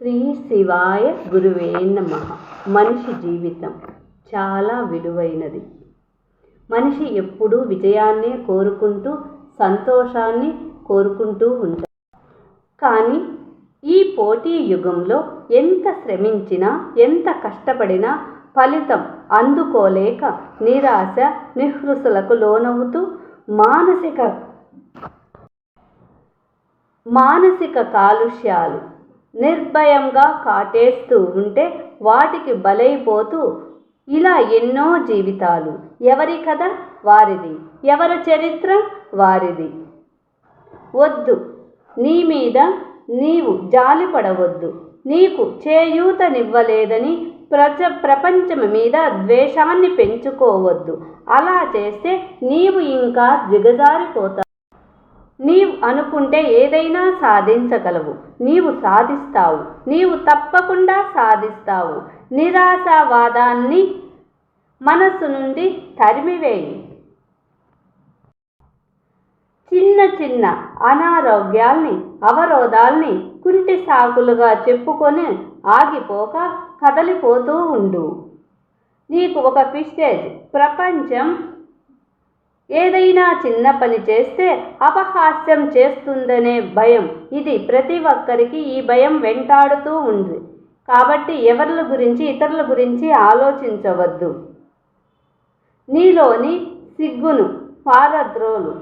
శ్రీ శివాయ గురువే నమః. మనిషి జీవితం చాలా విలువైనది. మనిషి ఎప్పుడూ విజయాన్నే కోరుకుంటూ సంతోషాన్ని కోరుకుంటూ ఉంటాడు. కానీ ఈ పోటీ యుగంలో ఎంత శ్రమించినా ఎంత కష్టపడినా ఫలితం అందుకోలేక నిరాశ నిహృసులకు లోనవుతూ మానసిక కాలుష్యాలు నిర్భయంగా కాటేస్తూ ఉంటే వాటికి బలైపోతూ ఇలా ఎన్నో జీవితాలు. ఎవరి కథ వారిది, ఎవరి చరిత్ర వారిది. వద్దు, నీ మీద నీవు జాలిపడవద్దు. నీకు చేయూతనివ్వలేదని ప్రపంచం మీద ద్వేషాన్ని పెంచుకోవద్దు. అలా చేస్తే నీవు ఇంకా దిగజారిపోతావు. నీవు అనుకుంటే ఏదైనా సాధించగలవు. నీవు సాధిస్తావు. నీవు తప్పకుండా సాధిస్తావు. నిరాశావాదాన్ని మనస్సు నుండి తరిమివేయి. చిన్న చిన్న అనారోగ్యాల్ని అవరోధాల్ని కుంటి సాకులుగా చెప్పుకొని ఆగిపోక కదలిపోతూ ఉండు. నీకు ఒక ప్రెస్టేజ్. ప్రపంచం ఏదైనా చిన్న పని చేస్తే అపహాస్యం చేస్తుందనే భయం. ఇది ప్రతి ఒక్కరికి ఈ భయం వెంటాడుతూ ఉంది. కాబట్టి ఎవరి గురించి ఇతరుల గురించి ఆలోచించవద్దు. నీలోని సిగ్గును పారద్రోలు.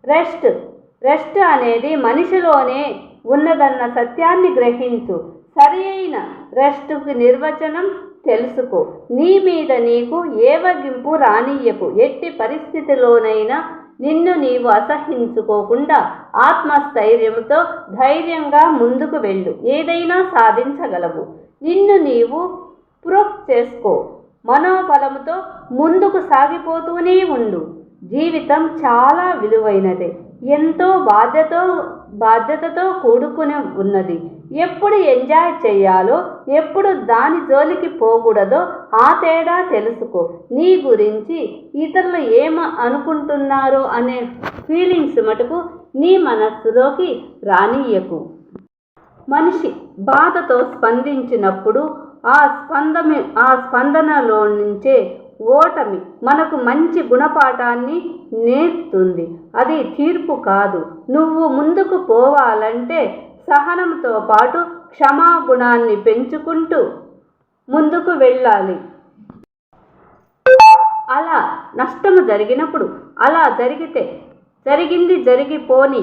రెస్ట్ అనేది మనిషిలోనే ఉన్నదన్న సత్యాన్ని గ్రహించు. సరి అయిన రెస్ట్కి నిర్వచనం తెలుసుకో. నీ మీద నీకు ఏవగింపు రానియ్యకు. ఎట్టి పరిస్థితిలోనైనా నిన్ను నీవు అసహించుకోకుండా ఆత్మస్థైర్యంతో ధైర్యంగా ముందుకు వెళ్ళు. ఏదైనా సాధించగలవు. నిన్ను నీవు ప్రూఫ్ చేసుకో. మనోబలంతో ముందుకు సాగిపోతూనే ఉండు. జీవితం చాలా విలువైనదే. ఎంతో బాధ్యతతో కూడుకుని ఉన్నది. ఎప్పుడు ఎంజాయ్ చేయాలో ఎప్పుడు దాని జోలికి పోకూడదో ఆ తేడా తెలుసుకో. నీ గురించి ఇతరులు అనుకుంటున్నారో అనే ఫీలింగ్స్ మటుకు నీ మనస్సులోకి రానియ్యకు. మనిషి బాధతో స్పందించినప్పుడు ఆ స్పందనలో నుంచే ఓటమి మనకు మంచి గుణపాఠాన్ని నేర్పుతుంది. అది తీర్పు కాదు. నువ్వు ముందుకు పోవాలంటే సహనంతో పాటు క్షమాగుణాన్ని పెంచుకుంటూ ముందుకు వెళ్ళాలి. అలా నష్టము జరిగినప్పుడు అలా జరిగింది జరిగిపోని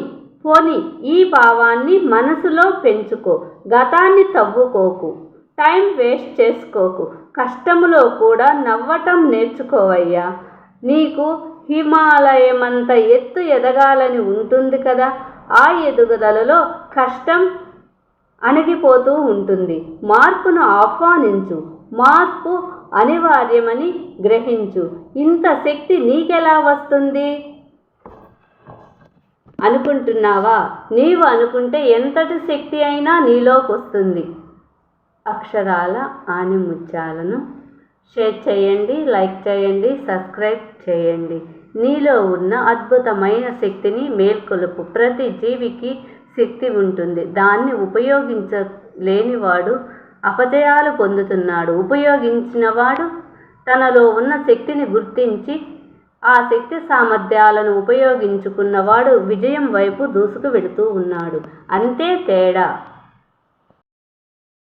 ఈ భావాన్ని మనసులో పెంచుకో. గతాన్ని తవ్వుకోకు. టైం వేస్ట్ చేసుకోకు. కష్టములో కూడా నవ్వటం నేర్చుకోవయ్యా. నీకు హిమాలయమంత ఎత్తు ఎదగాలని ఉంటుంది కదా. ఆ ఎదుగుదలలో కష్టం అణిగిపోతూ ఉంటుంది. మార్పును ఆహ్వానించు. మార్పు అనివార్యమని గ్రహించు. ఇంత శక్తి నీకెలా వస్తుంది అనుకుంటున్నావా? నీవు అనుకుంటే ఎంతటి శక్తి అయినా నీలోకి వస్తుంది. అక్షరాల ఆణిముత్యాలను షేర్ చేయండి, లైక్ చేయండి, సబ్స్క్రైబ్ చేయండి. నీలో ఉన్న అద్భుతమైన శక్తిని మేల్కొలుపు. ప్రతి జీవికి శక్తి ఉంటుంది. దాన్ని ఉపయోగించలేనివాడు అపజయాలు పొందుతున్నాడు. ఉపయోగించినవాడు తనలో ఉన్న శక్తిని గుర్తించి ఆ శక్తి సామర్థ్యాలను ఉపయోగించుకున్నవాడు విజయం వైపు దూసుకు వెళుతూ ఉన్నాడు. అంతే తేడా.